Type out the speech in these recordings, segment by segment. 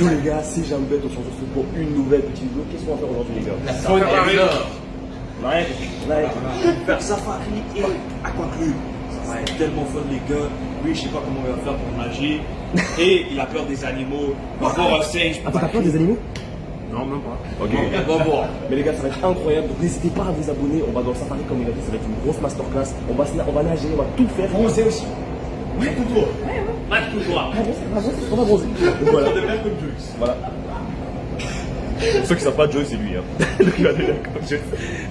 Yo les gars, c'est Jambet, on se retrouve pour une nouvelle petite vidéo. Qu'est-ce qu'on va faire aujourd'hui les gars? La safari. Faire safari et aquaclub. Ça va être tellement fun les gars. Lui je sais pas comment il va faire pour nager. Et il a peur des animaux. Il va voir un singe. Attends, t'as peur des animaux? Non même pas. Ok. On va voir. Mais les gars, ça va être incroyable. Donc n'hésitez pas à vous abonner. On va dans le safari comme il a dit, ça va être une grosse masterclass. On va nager, on va tout faire. Bronzer aussi. Oui, toujours. Ouais, toujours. On va bronzer. Donc voilà. De même comme Joyce. Voilà. Ceux qui savent pas, Joe, c'est lui. Hein. Donc il va devenir comme Joe.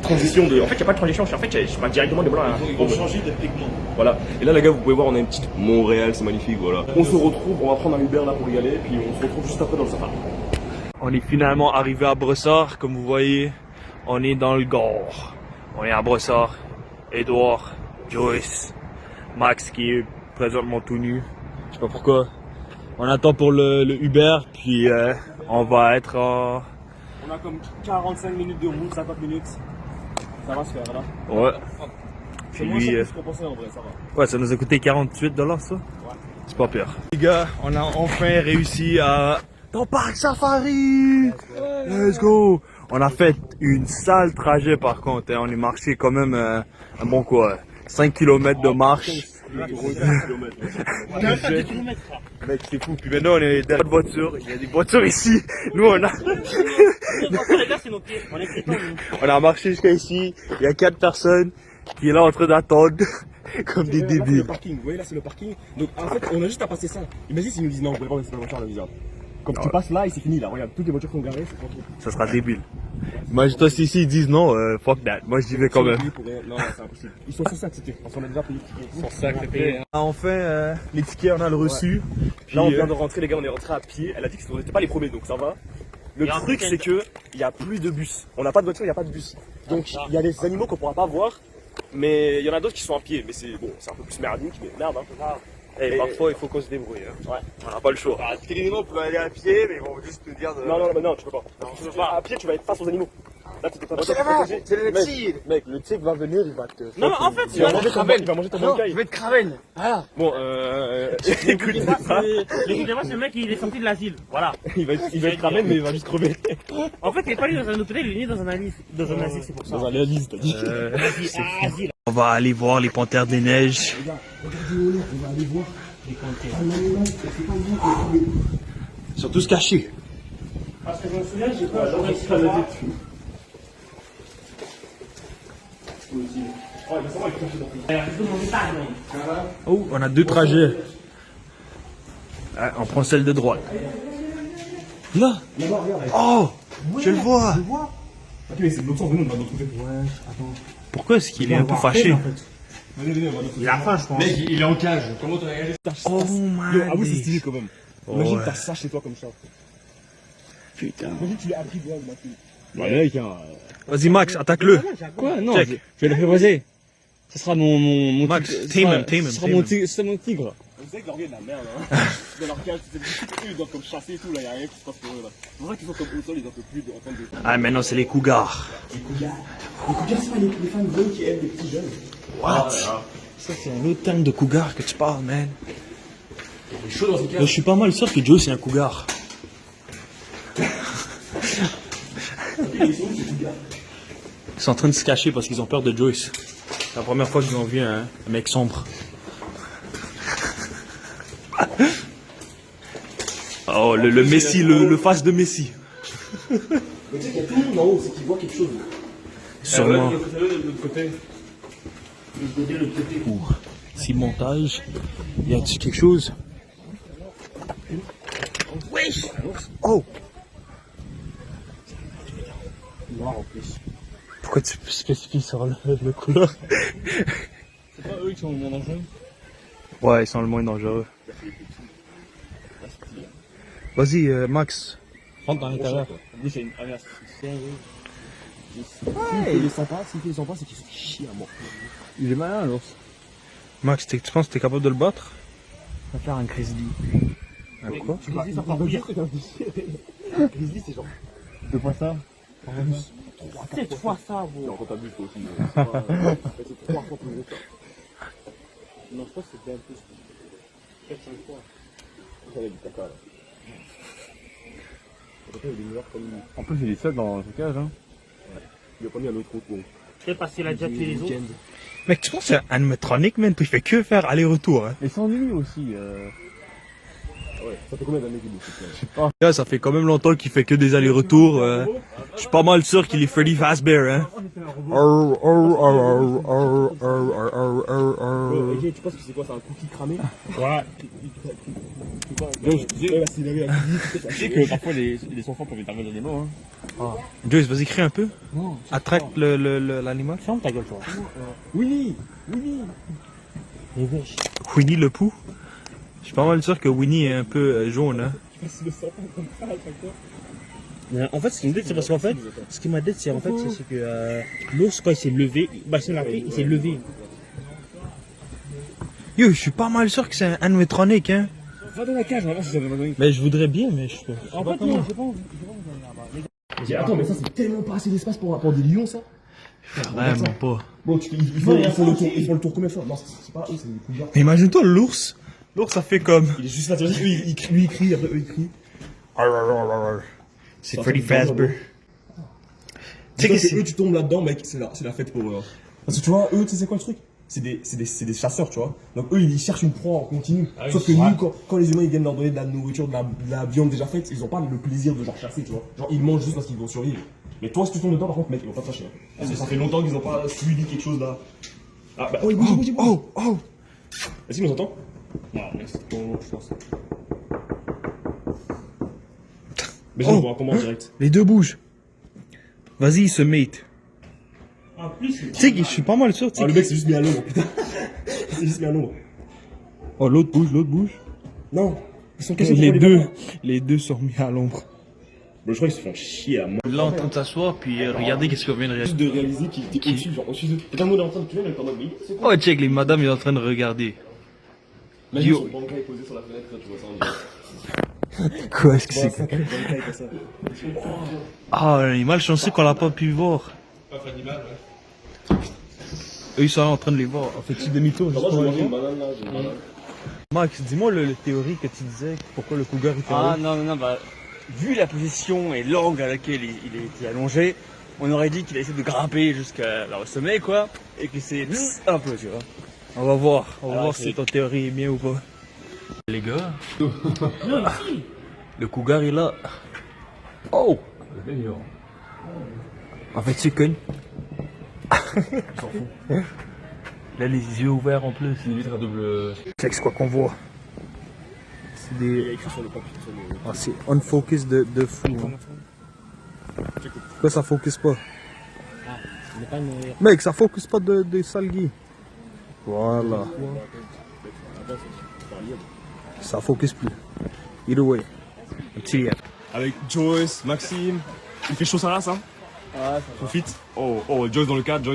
Transition de. En fait, il n'y a pas de transition. En fait, je passe directement des blancs à. Ils vont changer de pigment. Voilà. Et là, les gars, vous pouvez voir, on a une petite Montréal, c'est magnifique. Voilà. On se retrouve, on va prendre un Uber là pour y aller. Puis on se retrouve juste après dans le safari. On est finalement arrivé à Brossard, comme vous voyez, on est dans le Gore. On est à Brossard, Edouard, Joyce, Max qui est présentement tout nu. Je sais pas pourquoi. On attend pour le Uber, puis on va être en... On a comme 45 minutes de route, 50 minutes. Ça va se faire là. Ouais. C'est Puis moins cher lui, que ce qu'on pensait en vrai, ça va. ouais, ça nous a coûté 48$ ça. Ouais. C'est pas pire. Les gars, on a enfin réussi à... Dans Parc Safari! Let's go! On a fait une sale trajet par contre, hein. On est marché quand même un bon quoi, 5 km de marche. Mec, c'est fou. Puis maintenant on est derrière une voiture, il y a des voitures ici. Nous on a... on a marché jusqu'à ici, il y a 4 personnes qui est là en train d'attendre comme des Là, c'est le débiles. parking, vous voyez là c'est le parking. Donc en fait on a juste à passer ça. Imagine s'ils nous disent non, vous pouvez pas laisser la voiture là, bizarre. Comme tu passes là et c'est fini là, regarde, toutes les voitures sont garées, c'est tranquille. Ça sera débile. Imagine-toi si ici ils disent non, fuck that. Moi je dis vais quand même. Non, c'est impossible. Ils sont censés accepter, parce qu'on a déjà payé. Enfin, les tickets on a le reçu. Puis, Là on vient de rentrer les gars, on est rentré à pied. Elle a dit que on n'était pas les premiers donc ça va. Le truc c'est que il y a plus de bus. On n'a pas de voiture, il n'y a pas de bus. Donc il y a des animaux qu'on pourra pas voir. Mais il y en a d'autres qui sont à pied. Mais c'est bon, c'est un peu plus merdique, mais merde hein. Et parfois il faut qu'on se débrouille. Hein. Ouais. On n'a pas le choix. Techniquement on peut aller à pied mais ils vont juste te dire de... Non, tu peux pas. À pied tu vas être face aux animaux. Là t'es pas protégé. C'est le tigre. Mec, le tigre va venir, il va te. Non mais en fait Il va manger ton il va manger ton bancaille. je vais te craven. Voilà. Bon, écoute ça. Écoutez-moi, ce mec il est sorti de l'asile. Voilà. Il va être ramène, mais il va juste crever. En fait, il est pas né dans un hôpital, il est né dans un asile. Dans un asile, c'est pour ça. Dans un réaliste, t'as dit. Asile. On va aller voir les panthères des neiges. Regardez, on va aller voir les panthères. Ils sont tous cachés. Parce que je me souviens, j'ai pas joué sur le Oh, on a deux trajets. Ah, on prend celle de droite. Là. Oh, je le vois. Ok, mais c'est de l'autre sens, venez, on va de l'autre côté. Pourquoi est-ce qu'il est un peu fâché? Venez, on va de l'autre côté. Il a faim, je pense. Mec il est en cage. Comment t'as réagi? Oh Yo, avoue, c'est man. stylé quand même. Imagine Ouais. t'as ça chez toi comme ça. Putain. Imagine tu l'as appris, toi, ma fille. Ouais mec hein. Vas-y Max, attaque-le. Quoi? Non, Check. je vais le révoiser. Ce sera mon Max, tigre. tame him, Ce sera mon tigre. C'est mon tigre. Vous savez que leur vie est de la merde, hein. Dans leur cage, c'est eux, ils doivent comme chasser et tout, là, y'a rien qui se passe pour eux, là. C'est pour ça qu'ils sont comme au sol, ils en peuvent plus d'entendre des. Ah, maintenant c'est les cougars. Les cougars, c'est pas les femmes jeunes qui aiment les petits jeunes. What? Ça c'est un autre terme de cougar que tu parles, man. Il est chaud dans une Je suis pas mal sûr que Joe c'est un cougar. Ils sont en train de se cacher parce qu'ils ont peur de Joyce. C'est la première fois qu'ils ont vu un mec sombre. Oh, le Messi, le face de Messi. Mais tu sais qu'il y a tout le monde en haut, c'est qu'ils voient quelque chose. Sûrement. De l'autre côté. Si montage, y a-t-il quelque chose? Wesh! Oh! Noir en plus. Pourquoi tu spécifies sur le couleur? C'est pas eux qui sont le moins dangereux. Ouais, ils sont le moins dangereux. Vas-y, Max. Rentre dans l'intérieur. Lui, c'est une averse. S'il est sympa, c'est qu'ils se chient à mort. Il est malin l'ours. Max, tu penses que t'es capable de le battre? On va faire un grizzly. Un quoi? Grizzly, c'est encore pire. Grizzly, c'est genre. Deux fois ça. 7 fois ça, Non, bro. quand t'abuses, toi aussi. C'est 3 fois plus gros que ça. Non, je pense que c'est bien plus. 4-5 fois. J'avais du caca là. En plus, il est seul dans son cage. Hein. Il a pas mis un autre bon. Peut-être parce qu'il a déjà tué les autres. Mec, tu penses que c'est un animatronique, man? Il fait que faire aller-retour, hein. Et sans lui aussi. Ouais, ça fait combien d'années qu'il est Là, ça fait quand même longtemps qu'il fait que des allers-retours. Je suis pas mal sûr qu'il est Freddy Fazbear, hein. Ok, tu penses que c'est quoi? C'est un cookie cramé? Ouais. Tu sais que parfois les enfants peuvent éternuer dans des mots. Hein. Joyce, vas-y, crie un peu. Attraque l'animal. Ferme ta gueule, toi. Winnie! Winnie le Pooh. Je suis pas mal sûr que Winnie est un peu jaune, hein. En fait, ce qui me dit, c'est parce qu'en fait, ce qui m'a dit, c'est en fait, c'est que l'ours, quand il s'est levé, bah, c'est marqué, il s'est levé. Yo, je suis pas mal sûr que c'est un animatronique, hein. Va dans la cage, on va voir si ça va donner. Mais je voudrais bien, mais je sais pas. En fait, non, je sais pas. Attends, mais ça, c'est tellement pas assez d'espace pour des lions, ça. Vraiment pas. Bon, ils font le tour combien de fois? Non, c'est pas eux, c'est des cougars. Mais imagine-toi l'ours. L'ours, ça fait comme. Il est juste là, tu vois, lui, il crie, après eux, ils crient. C'est Freddy Fazbear. Tu sais que eux, tu tombes là-dedans, mec, c'est la fête pour eux. Parce que tu vois, eux, tu sais, c'est quoi le truc? C'est des chasseurs, tu vois. Donc eux, ils cherchent une proie en continu. Sauf que nous, quand les humains ils viennent leur donner de la nourriture, de la viande déjà faite, ils ont pas le plaisir de genre chasser, tu vois. Genre, ils mangent juste parce qu'ils vont survivre. Mais toi, si tu tombes dedans, par contre, mec, ils vont pas te fâcher. Parce que ça fait longtemps qu'ils ont pas suivi quelque chose là. Ah, bah, oh, il bouge. Oh! Est-ce qu'il nous entend? Non, laisse ton je pense. Mais je vois comment en direct. Les deux bougent. Vas-y, ils se mate. En plus, Tu sais que je suis pas mal sûr, tu sais. Ah, le mec, c'est juste mis à l'ombre, putain. C'est juste mis à l'ombre. Oh, l'autre bouge. Non, ils sont cachés. Les deux sont mis à l'ombre. Bon, je crois qu'ils se font chier à mort. Là, on est en train de s'asseoir, puis regardez qu'est-ce qu'on vient de réaliser. Juste de réaliser qu'il était au-dessus, genre au-dessus d'eux. Et quand on est en train de tuer, mais quand même, mais c'est quoi? Oh, check, les madames, ils sont en train de regarder. Imagine Yo. son bancaille posé sur la fenêtre, tu vois ça en direct. Quoi, est-ce que c'est C'est bancaille comme ça. Ah, il est malchanceux qu'on l'a pas pu voir. Eux, ils sont là en train de les voir. En fait, tu demi-tour. Moi, je vais manger une banane là, j'ai une banane. Max, dis-moi le théorie que tu disais, pourquoi le cougar était Ah là. non, bah, vu la position et l'angle à laquelle il était allongé, on aurait dit qu'il a essayé de grimper jusqu'à au sommet, quoi, et qu'il s'est un peu, tu vois. On va voir Alors, si ton théorie est bien ou pas. Les gars, le cougar est là. Oh! En fait, c'est connu. Il s'en fout. Il a les yeux ouverts en plus. C'est une vitre à double. Check, c'est quoi qu'on voit? C'est Il y des. a écrit sur le papier, sur le. Ah, c'est unfocus de fou. Hein. Pourquoi ça focus pas? on n'est pas une... Mec, ça focus pas de salgui. Voilà. Ça focus plus. Either way. Un petit lien. Avec Joyce, Maxime. Il fait chaud ça là, ça? Ah, Faut fit. Oh, Joyce dans le cadre,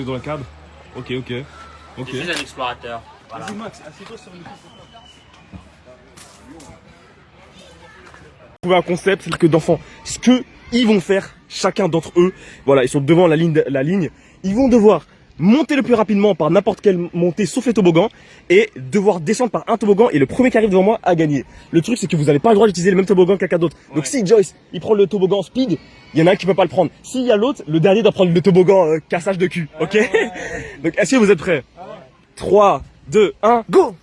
Ok. Je suis un explorateur. Voilà. Max, assieds-toi sur le trouver un concept, c'est-à-dire que d'enfants, ce que ils vont faire, chacun d'entre eux, voilà, ils sont devant la ligne, ils vont devoir monter le plus rapidement par n'importe quelle montée sauf les toboggans et devoir descendre par un toboggan et le premier qui arrive devant moi a gagné. Le truc c'est que vous n'avez pas le droit d'utiliser le même toboggan que quelqu'un d'autre. Donc si Joyce il prend le toboggan speed, il y en a un qui peut pas le prendre. S'il y a l'autre, le dernier doit prendre le toboggan cassage de cul, ok? Donc est-ce que vous êtes prêts? 3, 2, 1, go!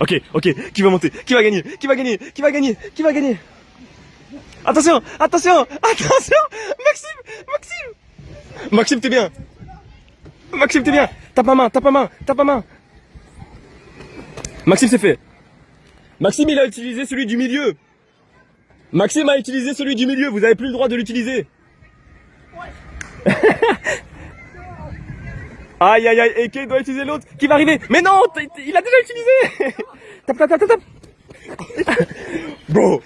Ok, qui va monter? Qui va gagner? Attention! Maxime, t'es bien! Tape ma main! Maxime, c'est fait! Maxime, il a utilisé celui du milieu! Vous avez plus le droit de l'utiliser! Aïe, et qui doit utiliser l'autre? Qui va arriver? Mais non, il a déjà utilisé! Tape! Bro!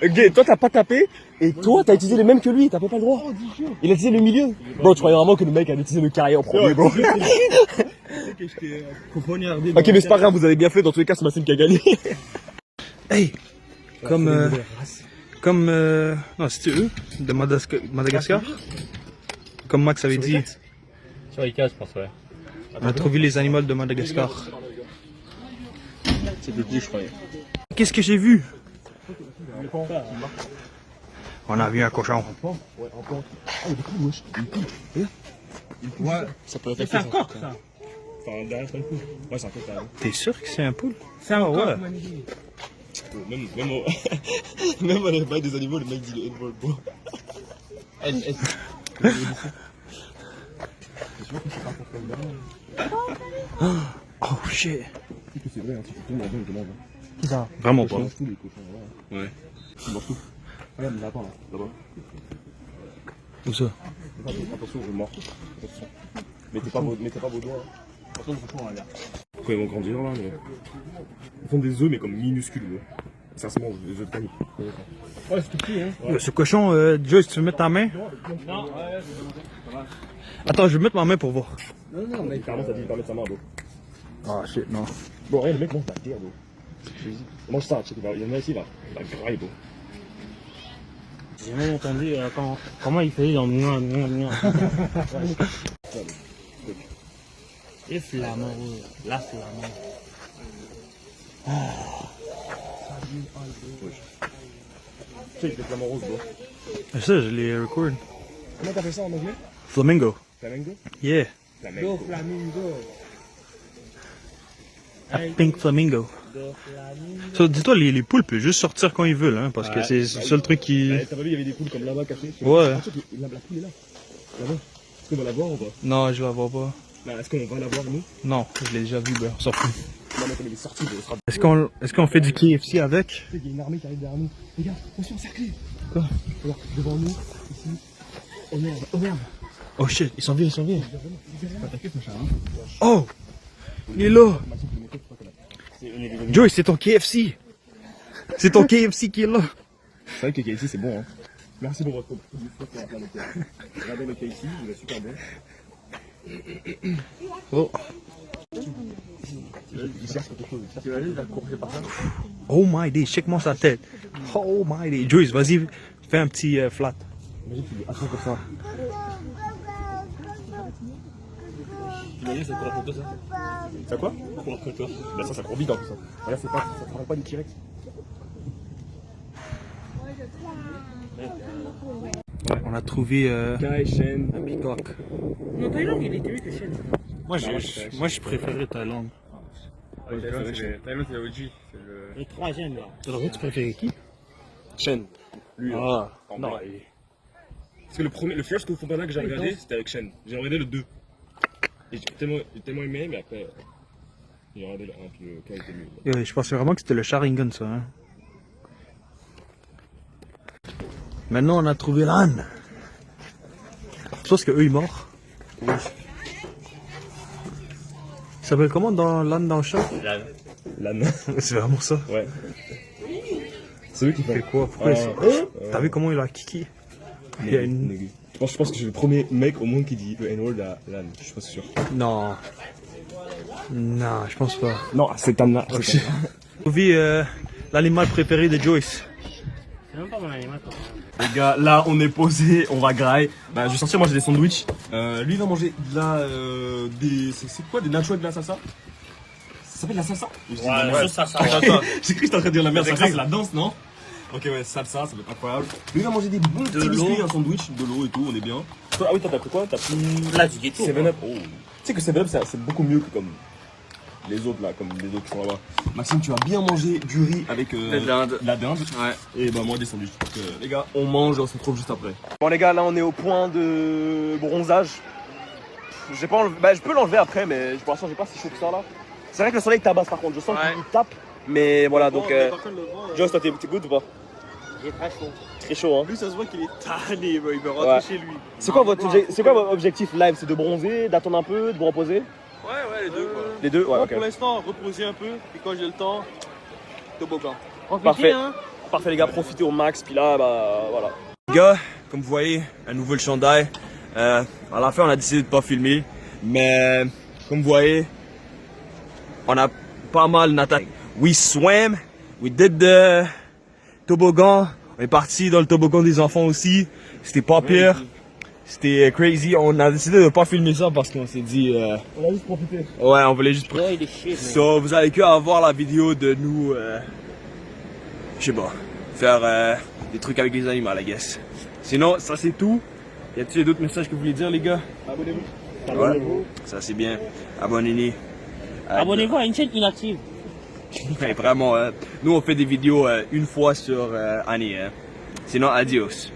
Ok, toi t'as pas tapé, et toi t'as utilisé le même que lui, t'as pas le droit. Il a utilisé le milieu. Bro, tu croyais vraiment que le mec avait utilisé le carré en premier, bro. Ok, mais c'est pas grave, vous avez bien fait, dans tous les cas, c'est Maxime qui a gagné. Hey! Non, c'était eux, de Madagascar. Comme Max avait dit, Sur les cases, je pense, ouais. on a trouvé les animaux de Madagascar. C'est petit, je croyais. Qu'est-ce que j'ai vu? On a vu un cochon. Ouais, ça peut C'est un coq, ça. Enfin, derrière, c'est pas une poule. Ouais, c'est un coq, carrément. T'es sûr que c'est un poule? C'est un coq. Même on pas des animaux, le mec dit le N-word, bro. Oh shit. C'est vrai, un petit peu, je demande. Qui ça? Vraiment pas. Tous les cochons, voilà. Ouais. Ils mangent tout. Regarde, il y en a pas là, là-bas. Où ça? Attention, je mords. Attention. Mettez pas vos doigts. Attention, le cochon, regarde. Quand ils vont grandir là, mais... Ils font des œufs, mais comme minuscules, ouais. Ça se mange, des œufs de panique. Ouais, c'est tout petit, hein. Ce cochon, Joyce, tu veux mettre ta main? Non, Attends, je vais mettre ma main pour voir. Non, mais carrément, ça dit de pas mettre sa main, bro. Ah shit, non. Bon, regarde, le mec mange la terre, bro. Mange ça, tu sais, il y en a ici, là. Il va grailler, bro. j'ai même entendu comment il faisait dans mouin. Et flamand, ouais. La flamand. Tu sais, il fait flamant rose, bro. Ça, je l'ai record. Comment t'appelles ça en anglais? Flamingo. Flamingo? Yeah. Flamingo. Flamingo. A pink flamingo. So, dis-toi, les poules peuvent juste sortir quand ils veulent, hein, parce que Ouais. c'est le seul truc qui... Ouais, t'as pas vu, il y avait des poules comme là-bas cachées? Ouais. Ah, la poule est là. Là-bas. Est-ce qu'on va la voir ou pas? Non, je la vois pas. Non, est-ce qu'on va la voir, nous? Non, je l'ai déjà vu, ben, on s'en fout. Non, mais comme il est sorti, il sera... Est-ce qu'on fait du KFC avec? Tu sais qu'il y a une armée qui arrive derrière nous. Regarde, on s'est encerclés. Quoi? Regarde, devant nous, ici. Oh merde, oh merde. Oh shit, ils s'en viennent. Oh! Il est là! Joey, c'est ton KFC! C'est ton KFC qui est là! C'est vrai que le KFC, c'est bon, hein. Merci pour votre Regardez le KFC, il est super bon. Oh! Il cherche quelque chose. Tu vas aller la courber par ça? Oh my day, check-moi sa tête! Oh my day! Joyce, vas-y, fais un petit flat. Imagine qu'il est assis comme ça. Imagine, ça court après toi, ça. Ça quoi? Ça court après toi. Bah ça court vite en plus. Ça. Regarde, ça travaille pas du T-Rex. On a trouvé Kai, Shen. un peacock. Non, Thaïlande, il était mieux que Chine. Moi, je préférais Thaïlande. Thaïlande, c'est OG. Le troisième, là. Alors, tu préférais qui? Shen. Lui, Ah, en non. blanc. Parce que le first Kung Fu Panda que j'ai regardé, c'était avec Shen. J'ai regardé le 2. Et j'ai tellement aimé, mais après, j'ai regardé le 1, puis le 4 était mieux. Je pensais vraiment que c'était le Sharingan, ça. Hein. Maintenant, on a trouvé l'âne. Je pense que eux, ils morts. Oui. Ça s'appelle comment dans l'âne dans le chat? L'âne. C'est vraiment ça. Ouais. C'est lui qui fait. Quoi? Pourquoi T'as vu comment il a kiki? Il y a une... Je pense que je suis le premier mec au monde qui dit le N-word à l'âne. Je suis pas sûr. Non. Non, je pense pas. Non, c'est un âne. J'ai trouvé l'animal préféré de Joyce. C'est même pas mon animal, quoi. Les gars, là on est posé, on va grailler. Bah, je vais sortir manger des sandwichs. Lui il va manger de la. C'est quoi? Des nachos avec de la salsa? Ça s'appelle la salsa? Ouais, ça. J'ai cru que j'étais en train de dire la merde. Salsa, c'est la danse, non? Ok, ouais, salsa, ça va être incroyable. Lui il va manger des bons petits biscuits, un sandwich, de l'eau et tout, on est bien. Toi, ah oui, toi t'as pris quoi? T'as pris. Là, du ghetto. 7-Up. Oh. Tu sais que 7-Up c'est beaucoup mieux que comme les autres là, comme les autres qui sont là-bas. Maxime, tu vas bien manger du riz avec la dinde. Ouais. Et bah moi des sandwichs. Donc, les gars, on mange et on se retrouve juste après. Bon les gars, là on est au point de bronzage. J'ai pas enlevé... Bah je peux l'enlever après, mais pour l'instant j'ai pas si chaud que ça là. C'est vrai que le soleil tabasse par contre, je sens qu'il tape. Mais voilà, donc Joss, toi t'es good ou pas? Il est très chaud. Très chaud hein. Lui, ça se voit qu'il est tanné, il veut rentrer chez lui. C'est quoi votre objectif live? C'est de bronzer, d'attendre un peu, de vous reposer? Ouais, les deux quoi. Les deux? Ouais, Moi, ok. pour l'instant, reposer un peu, et quand j'ai le temps, toboggan. Parfait. Hein. Parfait les gars, profitez au max, puis là, bah voilà. Les gars, comme vous voyez, un nouveau chandail. À la fin, on a décidé de pas filmer, mais comme vous voyez, on a pas mal nataté. We swam, we did the toboggan. On est parti dans le toboggan des enfants aussi. C'était pas pire. C'était crazy. On a décidé de pas filmer ça parce qu'on s'est dit. On a juste profité. Ouais, on voulait juste. Ouais, il est shit, mais... So, vous allez que avoir la vidéo de nous. Je sais pas. faire des trucs avec les animaux, I guess. Sinon, ça c'est tout. Y a-t-il d'autres messages que vous voulez dire, les gars? Abonnez-vous. Ouais, ça c'est bien. Abonnez-vous. Abonnez-vous à une chaîne inactive. Ouais, vraiment, nous on fait des vidéos une fois sur année. Sinon, adios.